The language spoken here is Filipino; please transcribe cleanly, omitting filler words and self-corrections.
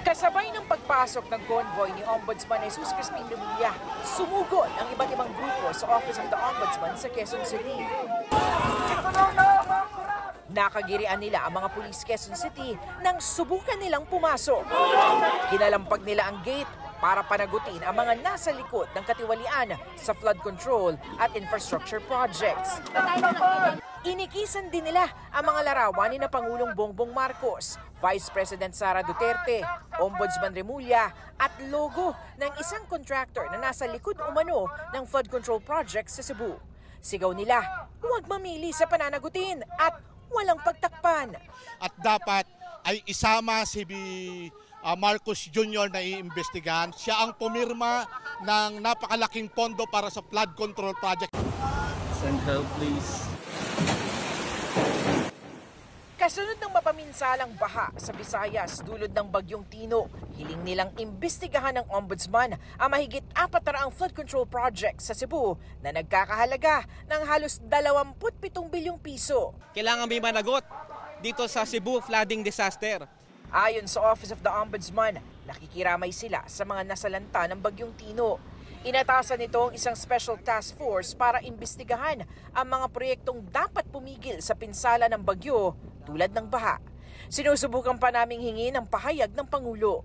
Kasabay ng pagpasok ng convoy ni Ombudsman Jesus Crispin Remulla, sumugod ang iba't ibang grupo sa Office of the Ombudsman sa Quezon City. Nakagirian nila ang mga pulis Quezon City nang subukan nilang pumasok. Kinalampag nila ang gate para panagutin ang mga nasa likod ng katiwalian sa flood control at infrastructure projects. Inikisan din nila ang mga larawan ni na Pangulong Bongbong Marcos, Vice President Sara Duterte, Ombudsman Remulla at logo ng isang contractor na nasa likod umano ng flood control project sa Cebu. Sigaw nila, huwag mamili sa pananagutin at walang pagtakpan. At dapat ay isama si Marcos Jr. na iimbestigahan. Siya ang pumirma ng napakalaking pondo para sa flood control project. Send help please. Kasunod ng mapaminsalang baha sa Visayas dulot ng Bagyong Tino, hiling nilang imbestigahan ng Ombudsman ang mahigit 400 flood control projects sa Cebu na nagkakahalaga ng halos 27 bilyong piso. Kailangan may managot dito sa Cebu flooding disaster. Ayon sa Office of the Ombudsman, nakikiramay sila sa mga nasalanta ng Bagyong Tino. Inatasan nito ang isang special task force para imbestigahan ang mga proyektong dapat pumigil sa pinsala ng bagyo tulad ng baha. Sinusubukan pa naming hingin ang pahayag ng Pangulo.